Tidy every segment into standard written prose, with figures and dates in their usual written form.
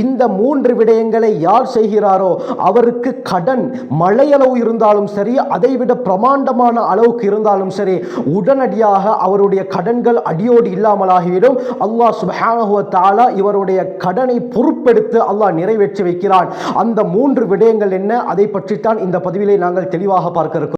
இந்த 3 விடயங்களை யார் செய்கிறாரோ அவருக்கு கடன் மழையளவு இருந்தாலும் சரி, அதைவிட பிரமாண்டமான அளவுக்கு இருந்தாலும் சரி, உடனடியாக அவருடைய கடன்கள் அடியோடு இல்லாமலாகிவிடும். அல்லாஹ் சுப்ஹானஹு வ தஆலா இவருடைய கடனை பொறுப்பெடுத்து அல்லாஹ் நிறைவேற்றி வைக்கிறான். அந்த 3 விடயங்கள் என்ன, அதை பற்றித்தான் இந்த பதிவிலே நாங்கள் தெளிவாக பார்க்க இருக்கிறோம்.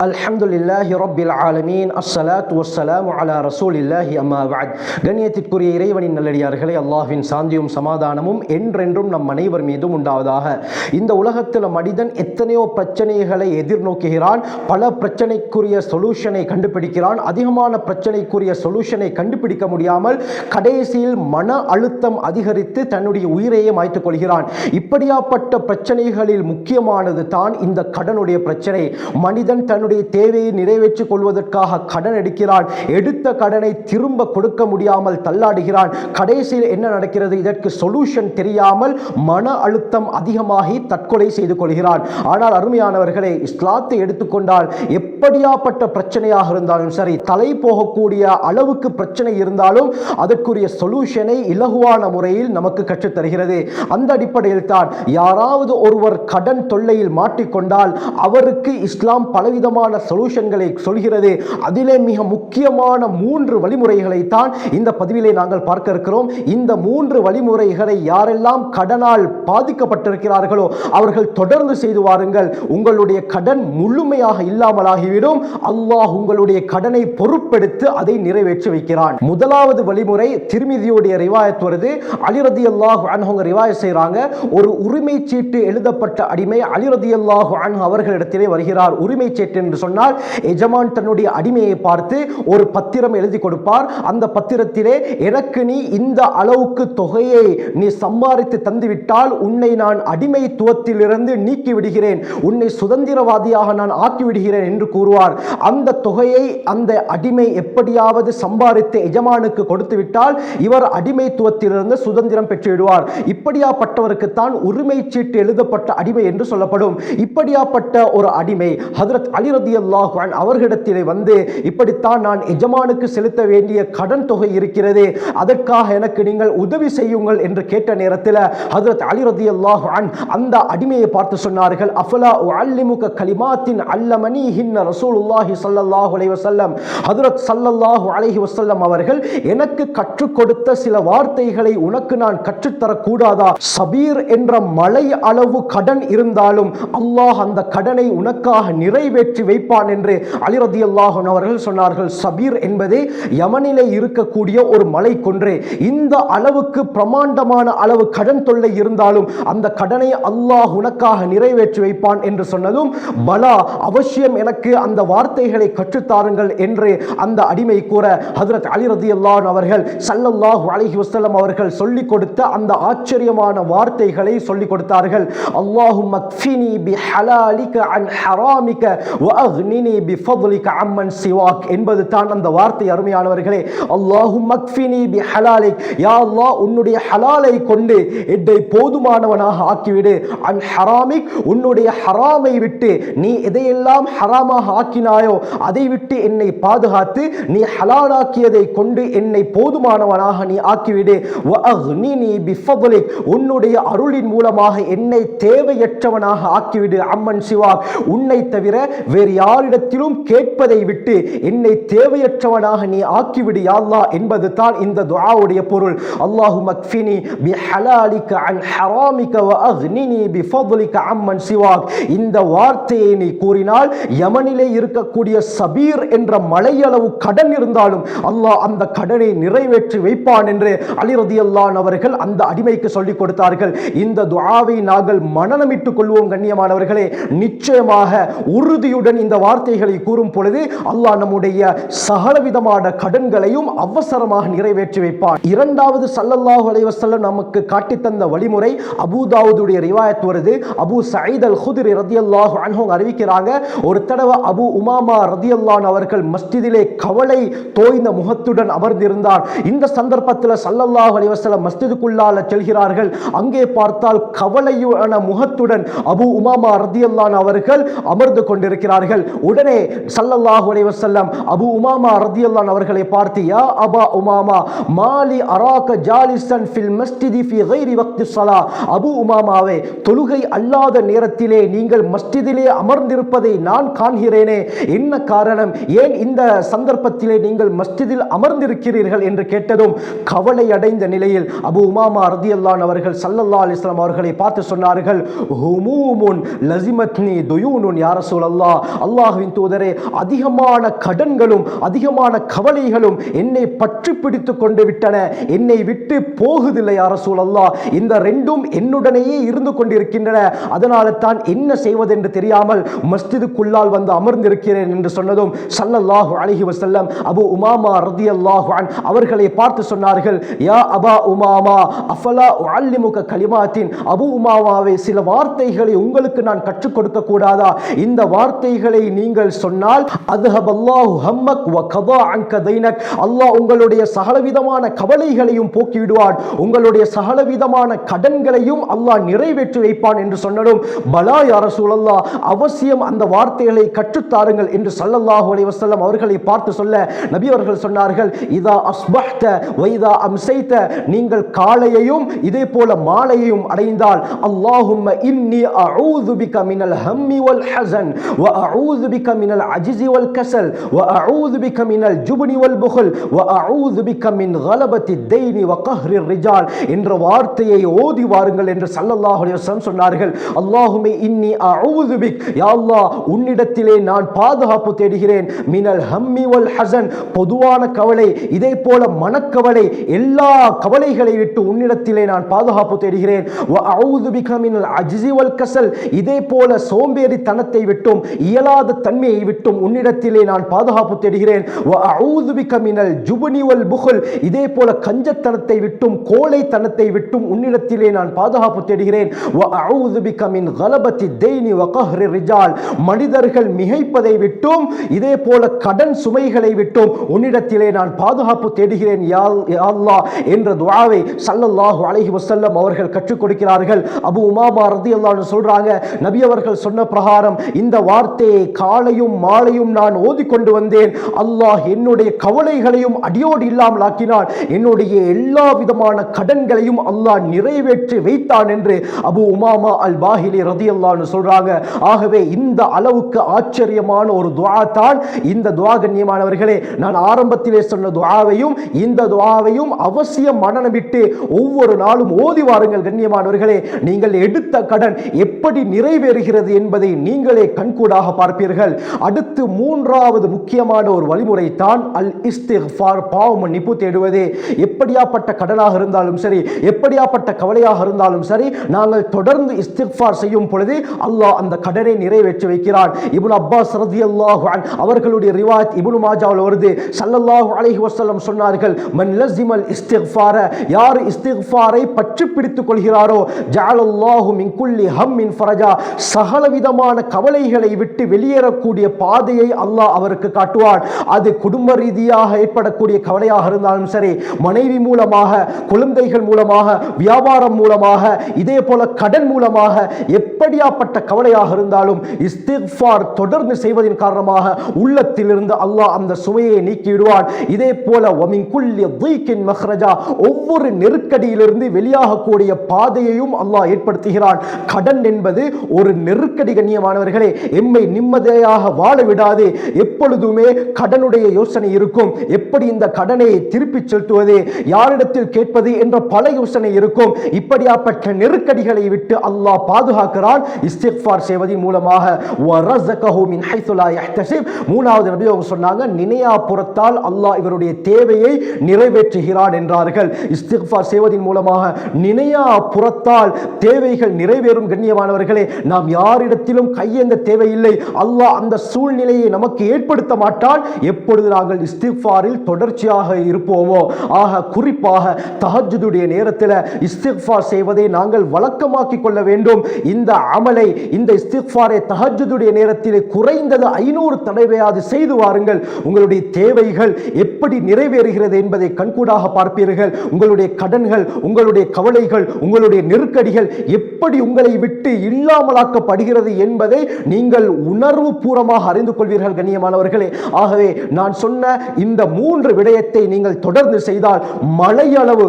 அல்ஹம்துலில்லாஹி ரப்பில் ஆலமீன், அஸ்ஸலாத்து வஸ்ஸலாமு அலா ரசூலில்லாஹி அம்மா பஅத். கண்ணியத்திற்குரிய இறைவனின் நல்லடியார்களே, அல்லாஹ்வின் சாந்தியும் சமாதானமும் என்றென்றும் நம் அனைவர் மீதும் உண்டாவதாக. இந்த உலகத்தில் மனிதன் எத்தனையோ பிரச்சனைகளை எதிர்நோக்குகிறான். பல பிரச்சனைக்குரிய சொல்யூஷனை கண்டுபிடிக்கிறான். அதிகமான பிரச்சனைக்குரிய சொல்யூஷனை கண்டுபிடிக்க முடியாமல் கடைசியில் மன அழுத்தம் அதிகரித்து தன்னுடைய உயிரையே மாய்த்துக் கொள்கிறான். இப்படியாப்பட்ட பிரச்சனைகளில் முக்கியமானது தான் இந்த கடனுடைய பிரச்சனை. மனிதன் தன்னுடைய தேவையை நிறைவேற்றிக் கொள்வதற்காக கடன் எடுக்கிறான். எடுத்த கடனை திரும்ப கொடுக்க முடியாமல் தள்ளாடுகிறான். கடைசியில் என்ன நடக்கிறது? இதற்கு சொல்யூஷன் தெரியாமல் மன அழுத்தம் அதிகமாகி தற்கொலை செய்து கொள்கிறான். ஆனால் அருமையானவர்களே, இஸ்லாத்தை எடுத்துக்கொண்டால் எப்படியாப்பட்ட பிரச்சனையாக இருந்தாலும் சரி, தலை போகக்கூடிய அளவுக்கு பிரச்சனை இருந்தாலும் அதற்குரிய சொல்யூஷனை இலகுவான முறையில் நமக்கு கற்றுத் தருகிறது. அந்த அடிப்படையில் தான் யாராவது ஒருவர் கடன் தொல்லையில் மாட்டிக்கொண்டால் அவருக்கு இஸ்லாம் பலவிதமான சொல்யூஷன்களை சொல்கிறது. அதிலே மிக முக்கியமான 3 வழிமுறைகளை தான் இந்த பதிவிலே நாங்கள் பார்க்க இருக்கிறோம். இந்த 3 வழிமுறைகளை யாரெல்லாம் கடனால் பாதிக்கப்பட்டிருக்கிறார்களோ அவர்கள் தொடர்ந்து செய்து வாருங்கள். உங்களுடைய கடன் முழுமையாக இல்லாமலாகிவிடும். அல்லாஹ் உங்களுடைய கடனை பொறுப்பெடுத்து அதை நிறைவேற்றி வைக்கிறான். முதலாவது வழிமுறை திர்மிதியுடைய ரிவாயத் வருது. அலி ரலியல்லாஹு அன்ஹு ரிவாயத் செய்றாங்க. ஒரு உரிமை சீட்டு எழுதப்பட்ட அடிமை அலி ரலியல்லாஹு அன்ஹு அவர்களிடத்திலே வருகிறார். உரிமை சீட்டு என்று சொன்னால் எஜமான் தன்னுடைய அடிமையை பார்த்து ஒரு பத்திரம் எழுதி கொடுப்பார். அந்த பத்திரத்திலே எனக்கு நீ இந்த அளவுக்கு தொகையை நீ சம்பாதித்து தந்துவிட்டால் உன்னை நான் அடிமைத்துவத்திலிருந்து நீக்கி விடுகிறேன், உன்னை சுதந்திரவாதியாக நான் ஆக்கிவிடுகிறேன் என்று கூறுவார். அந்த தொகையை அந்த அடிமை எப்படியாவது சம்பாதித்து எஜமானுக்கு கொடுத்து விட்டால் இவர் அடிமைத்துவத்திலிருந்து சுதந்திரம் பெற்று விடுவார். இப்படியாப்பட்டவருக்கு தான் உரிமை சீட்டு எழுதப்பட்ட அடிமை என்று சொல்லப்படும். இப்படியாப்பட்ட ஒரு அடிமை ஹஜ்ரத் அலி ரலியல்லாஹு அன்ஹு அவர்களிடத்திலே வந்து, இப்படித்தான் நான் எஜமானுக்கு செலுத்த வேண்டிய கடன் தொகை இருக்கிறது, அதற்காக எனக்கு நீங்கள் உதவி செய்யுங்கள் என்று கேட்ட நேரத்தில் ஹஜ்ரத் அலி ரலியல்லாஹு அன்ஹு அந்த அடிமையை பார்த்து சொன்னார்கள், அஃபலா உஅல்லிமுக கலிமாத்தின் அல்லமனிஹின்ன ரசூலுல்லாஹி ஸல்லல்லாஹு அலைஹி வஸல்லம். ஹஜ்ரத் ஸல்லல்லாஹு அலைஹி வஸல்லம் அவர்கள் எனக்கு கற்றுக் கொடுத்த சில வார்த்தைகளை உனக்கு நான் கற்றுத்தரக் கூடாதா? சபீர் என்ற மலை அளவு கடன் இருந்தாலும் அல்லாஹ் அந்த கடனை உனக்காக நிறைவேற்றி வைப்பான் என்று அலி ரலியல்லாஹு அன்ஹு அவர்கள் சொன்னார்கள். சபீர் என்பது யமனிலே இருக்கக்கூடிய ஒரு மலை குன்று. இந்த அளவுக்கு பிரமாண்டமான அளவு கடன் தொல்லை இருந்தாலும் அந்த கடனை அல்லாஹ் உனக்காக நிறைவேற்றி வைப்பான் என்று சொன்னதும், பலா அவசியம், எனக்கு அந்த வார்த்தைகளை கற்றுத்தாருங்கள் என்று அந்த அடிமை கூற ஹஜ்ரத் அலி ரலியல்லாஹு அன்ஹு அவர்கள் ஸல்லல்லாஹு அலைஹி வஸல்லம் அவர்கள் சொல்லிக் கொடுத்த அந்த ஆச்சரியமான வார்த்தைகளை சொல்லிக் கொடுத்தார்கள். அல்லாஹும்ம க்ஃபினி பிஹலாலிக அன் ஹராமிக வஅக்னினி பிஃபضலிக அம்மன் சிவாக் என்பது தான் அந்த வார்த்தை. அருமையானவர்களே, அல்லாஹும்ம க்ஃபினி பிஹலாலிக், யா அல்லாஹ் உன்னுடைய ஹலாலை கொண்டு என்னை போதுமானவனாக ஆக்கிவிடு. அன் ஹராமிக், உன்னுடைய ஹராமை விட்டு நீ எதையெல்லாம் ஹராமாக ஆக்கினாயோ அதை விட்டு என்னை பாதுகாத்து நீ ஹலாலாக்கியதை கொண்டு என்னை போதுமானவனாக நீ ஆக்கிவிடு. வஅக்னினி பிஃபضலிக், உன்னுடைய அருளின் மூலமாக என்னை தேவையற்றவனாக ஆக்கிவிடு. அம்மன் சிவாக், உன்னை தவிர வேறு யாரிடத்திலும் கேட்பதை விட்டு என்னை தேவையற்றவனாக நீ ஆக்கிவிடு யா அல்லாஹ் என்பது தான் இந்த துஆவுடைய பொருள். அல்லாஹும்ம க்ஃபினி பிஹலாலிக அன் ஹராமிக வஅக்னினி பிஃபضலிக அம்மன் சிவாக். இந்த வார்த்தையை நீ கூறினால் யமனிலே இருக்கக்கூடிய சபீர் என்ற மலையளவு கடன் இருந்தாலும் அல்லாஹ் அந்த கடனை நிறைவேற்றி வைப்பான் என்று அலி ரலியல்லாஹு அன்ஹு அவர்கள் அந்த அடிமைக்கு சொல்லிக் கொடுத்தார்கள். இந்த துஆவை நாங்கள் மனனமிட்டுக் கொள்வோம் கண்ணியமானவர்களே. நிச்சயமாக உறுதியுடன் இந்த வார்த்தைகளை கூறும் பொழுது அல்லாஹ் நம்முடைய சகலவிதமான கடன்களையும் அவசரமாக நிறைவேற்றி வைப்பான். இரண்டாவது ஸல்லல்லாஹு அலைஹி வஸல்லம் நமக்கு காட்டித் தந்த வழிமுறை அபூ தாவூதுடைய ரிவாயத் வருது. அபூ சயீத் அல் குத்ரி ரலியல்லாஹு அன்ஹு அறிவிக்கிறாங்க, ஒரு தடவை அபு உமாமா ரதியல்லாஹு அவர்கள் மஸ்ஜிதிலே கவலை தோய்ந்த முகத்துடன் அமர்ந்திருந்தார். இந்த சந்தர்ப்பத்தில் ஸல்லல்லாஹு அலைஹி வஸல்லம் மஸ்ஜிதுக்குள்ளால செல்கிறார்கள். அங்கே பார்த்தால் கவலையான முகத்துடன் அபு உமாமா ரதியல்லாஹு அவர்கள் அமர்ந்து கொண்டிருக்கிறார்கள். உடனே ஸல்லல்லாஹு அலைஹி வஸல்லம் அபு உமாமா ரதியல்லாஹு அவர்களை பார்த்து, யா அபா உமாமா மாலி அராக ஜாலிசன் ஃபில் மஸ்ஜிதி ஃபி கைரி வக்தி ஸலா, அபு உமாமாவே தொழுகை அல்லாத நேரத்திலே நீங்கள் மஸ்ஜிதிலே அமர்ந்திருப்பதை நான் காண்கிறேனே, என்ன காரணம், ஏன் இந்த சந்தர்ப்பத்திலே நீங்கள் மஸ்ஜிதில் அமர்ந்திருக்கிறீர்கள் என்று கேட்டதும் கவலை அடைந்த நிலையில் அபு உமாமா ரதியல்லாஹு அவர்கள் ஸல்லல்லாஹு அலைஹி வஸல்லம் அவர்களை பார்த்து சொன்னார்கள், ஹுமூமுன் லஸிமத்னி துயூனுன் யா ரசூலல்லாஹ், அல்லாஹ்வின் தூதரே அதிகமான கடன்களும் அதிகமான கவலைகளும் என்னை பற்றி பிடித்துக் கொண்டு விட்டன, என்னை விட்டு போகுதில்லை யா ரசூலல்லாஹ், இந்த ரெண்டும் என்னுடனேயே இருந்து கொண்டிருக்கின்றன, அதனால தான் என்ன செய்வதென்று தெரியாமல் மஸ்ஜிதுக்குள்ளால் வந்து அமர்ந்திருக்கிறேன் என்று சொன்னதும் ஸல்லல்லாஹு அலைஹி வஸல்லம் அபு உமாமா ரதியல்லாஹு அன்ஹு அவர்களை பார்த்து சொன்னார்கள், யா அபா உமாமா அஃபலா உஅல்லிமுக கலிமாத்தின், அபு உமாமாவே சில வார்த்தைகளை உங்களுக்கு நான் கற்றுக் கொடுக்க கூடாதா, இந்த வார்த்தைகளை நீங்கள் சொன்னால் அத்ஹபல்லாஹு ஹம்மக் வ கதா அன்க தைனக், அல்லாஹ் உங்களுடைய சகலவிதமான கவலைகளையும் போக்கிவிடுவான், உங்களுடைய சகலவிதமான கடன்களையும் அல்லாஹ் நிறைவேற்றி வைப்பான் என்று சொன்னதும் பலா யா ரசூலல்லாஹ் அவசியம் அந்த வார்த்தைகளை கற்றுத்தாருங்கள் என்று ஸல்லல்லாஹு அலைஹி வஸல்லம் அவர்களை பார்த்து சொல்ல நபி அவர்கள் சொன்னார்கள், இதா அஸ்பஹ்த வ இதா அம்சைத, நீங்கள் காலையையும் இதே போல மாலையையும் அடைந்தால் அல்லாஹும்ம இன்னி அஊது பிக மினல் ஹம்மி வல் ஹஸன் வ அஊது பிக மினல் அஜ்ஸி வல் கஸல் வ அஊது பிக மினல் ஜுப்னி வல் புக்ல் வ அஊது பிக மின் கலபத்தி தைனி வ கஹ்ரி ரிஜால் என்ற வார்த்தையை ஓதி வாருங்கள் என்று ஸல்லல்லாஹு அலைஹி வஸல்லம் சொன்னார்கள். அல்லாஹும்ம இன்னி அஊது பிக், யா அல்லாஹ் உன்னிடத்திலே நான் பாதுகாப்பு தேடுகிறேன், மினல் ஹம்மி வல் ஹஸன் பொதுவான கவலை இதே போல மனக்கவலை எல்லா கவலைகளை விட்டு உன்னிடத்திலே நான் பாதுகாப்பு தேடுகிறேன், வ அஊது பிக மினல் அஜ்ஸி வல் கஸல் இதே போல சோம்பேறித்தனத்தை விட்டும் இயலாத தன்மையை விட்டும் உன்னிடத்திலே நான் பாதுகாப்பு தேடுகிறேன், வ அஊது பிக மினல் ஜுப்னி வல் புக்ல் இதே போல கஞ்சத்தனத்தை விட்டும் கோழைத்தனத்தை விட்டும் உன்னிடத்திலே நான் பாதுகாப்பு தேடுகிறேன், வ அஊது பிக மின் கலபத்தி தைனி வ கஹ்ரி ரிஜால் மனிதர்கள் மிகைப்பதை விட்டும் இதே போல கடன் சுமைகளை விட்டும் உன்னிடத்திலே நான் பாதுகாப்பு தேடுகிறேன் யா அல்லாஹ் என்ற துஆவை ஸல்லல்லாஹு அலைஹி வஸல்லம் அவர்கள் கற்றுக் கொடுக்கிறார்கள். அபு உமாமா ரலியல்லாஹு அன்ஹு சொல்றாங்க, நபி அவர்கள் சொன்ன பிரகாரம் இந்த வார்த்தையை காலையும் மாலையும் நான் ஓதிக்கொண்டு வந்தேன், அல்லாஹ் என்னுடைய கவலைகளையும் அடியோடு இல்லாமல் ஆக்கினான், என்னுடைய எல்லா விதமான கடன்களையும் அல்லாஹ் நிறைவேற்றி வைத்தான் என்று அபு உமாமா அல் பாஹிலி ரலியல்லாஹு அன்ஹு சொல்றாங்க. ஆகவே இந்த அளவுக்கு ஆச்சரியமான ஒரு துஆ தான் இந்த துஆ. கண்ணியமானவர்களே, நான் ஆரம்பத்திலே சொன்ன துஆவையும் இந்த துஆவையும் அவசியம் மனனமிட்டு ஒவ்வொரு நாளும் ஓதி வாருங்கள். கண்ணியமானவர்களே, நீங்கள் எடுத்த கடன் எப்படி நிறைவேறுகிறது என்பதை நீங்களே கண்கூடாக பார்ப்பீர்கள். அடுத்து மூன்றாவது முக்கியமான ஒரு வழிமுறை தான் அல் இஸ்திக்ஃபார், பாவ மன்னிப்பு தேடுவதே. எப்படியாப்பட்ட கடனாக இருந்தாலும் சரி, எப்படியாப்பட்ட கவலையாக இருந்தாலும் சரி, நாங்கள் தொடர்ந்து இஸ்திக்ஃபார் செய்யும் பொழுது அல்லாஹ் அந்த கடனை நிறைவேற்றி வைக்கிறான். இப்னு அப்பாஸ் ரலியல்லாஹு அன்ஹு அவர்களுடைய ரிவாயத் இப்னு மாஜாவில் வருது. ஸல்லல்லாஹு அலைஹி வஸல்லம் சொன்னார்கள், மன் லஸிமல் இஸ்திக்ஃபார, யார் இஸ்திக்ஃபாரை பற்றி பிடித்துக் கொள்கிறாரோ ஜஅலல்லாஹு மின் குல்லி ஹம்மின் ஃபரஜா, சகலவிதமான கவலைகளை விட்டு வெளியேறக்கூடிய பாதையை அல்லாஹ் அவருக்கு காட்டுவான். அது குடும்ப ரீதியாக ஏற்படக்கூடிய கவலையாக இருந்தாலும் சரி, மனைவி மூலமாக, குழந்தைகள் மூலமாக, வியாபாரம் மூலமாக, இதே போல கடன் மூலமாக, எப்படியாப்பட்ட கவலையாக இருந்தாலும் இஸ்திக்ஃபார் தொடர்ந்து செய்வதன் காரணமாக உள்ளத்திலிருந்து அல்லாஹ் அந்த சுமையை நீக்கிவிடுவான். இதே போல வமின் குல்லி தீக்கின் மக்ரஜா, ஒவ்வொரு நெருக்கடியிலிருந்து வெளியாகக்கூடிய பாதையையும் அல்லாஹ் ஏற்படுத்துகிறான். கடன் என்பது ஒரு நெருக்கடி. கண்ணியமானவர்களே, எம்மை நிம்மதியாக வாழ விடாது. எப்பொழுதுமே கடனுடைய யோசனை இருக்கும். எப்படி இந்த கடனை திருப்பி செலுத்துவது, யாரிடத்தில் கேட்பது என்ற பல யோசனை இருக்கும். இப்படியாப்பட்ட நெருக்கடிகளை விட்டு அல்லாஹ் பாதுகாக்கிறான் இஸ்திக்ஃபார் செய்வதன் மூலமாக. வரஸகஹு மின் ஹைஸு லா யஹ்தஸிப், மூணாவது நபி அவங்க சொன்னாங்க, நினையா புறத்தால் அல்லாஹ் இவருடைய தேவையை நிறைவேற்றுகிறான் என்றார்கள். இஸ்திக்ஃபார் செய்வதன் மூலமாக நினையா புறத்தால் தேவைகள் நிறைவேறும். கண்ணியமானவர்களே, நாம் யாரிடத்திலும் கையேந்த தேவையில்லை. அல்லாஹ் அந்த சூழ்நிலையை நமக்கு ஏற்படுத்த மாட்டான் எப்பொழுது நாங்கள் இஸ்திக்ஃபாரில் தொடர்ச்சியாக இருப்போமோ. ஆக குறிப்பாக தஹஜ்ஜுடைய நேரத்தில் இஸ்திக்ஃபார் செய்வதை நாங்கள் வழக்கமாக்கிக் கொள்ள வேண்டும். இந்த அமலை, இந்த இஸ்திக்ஃபாரை தஹஜ்ஜுடைய நேரத்தில் குறைந்தது 500 தடவையாவது செய்து வாருங்கள். உங்களுடைய தேவைகள் எப்படி நிறைவேறுகிறது என்பதை கண்கூடாக பார்ப்பீர்கள். உங்களுடைய கடன்கள், உங்களுடைய கவலைகள், உங்களுடைய நெருக்கடிகள் எப்படி உங்களை விட்டு இல்லாமலாக்கப்படுகிறது என்பதை நீங்கள் உணர்வு பூர்வமாக அறிந்து கொள்வீர்கள் கண்ணியமானவர்களே. ஆகவே நான் சொன்ன இந்த 3 விடயத்தை நீங்கள் தொடர்ந்து செய்தால் மழையளவு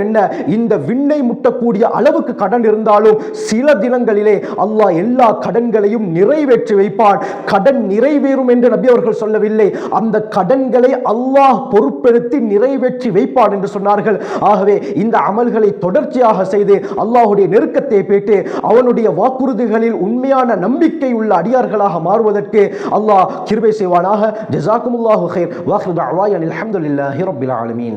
என்ன, இந்த விண்ணை முட்டக்கூடிய அளவுக்கு கடன் இருந்தாலும் சில தினங்களிலே அல்லாஹ் எல்லா கடன்களையும் நிறைவேற்றி வைப்பான். கடன் நிறைவேறும் என்று நபி அவர்கள் சொல்லவில்லை, அந்த கடன்களை அல்லாஹ் பொறுப்பெடுத்து நிறைவேற்றி வைப்பான் என்று சொன்னார்கள். ஆகவே இந்த அமல்களை தொடர்ச்சியாக செய்து அல்லாஹ்வுடைய நெருக்கத்தை பெற்று அவனுடைய வாக்குறுதிகளில் உண்மையான நம்பிக்கை உள்ள அடியார்களாக மாறுவதற்கு அல்லாஹ் கிருபை செய்வானாக. ஜஸாக்குமுல்லாஹு கைர். வாஹிரு தஅவானா அல்ஹம்துலில்லாஹி ரப்பில் ஆலமீன்.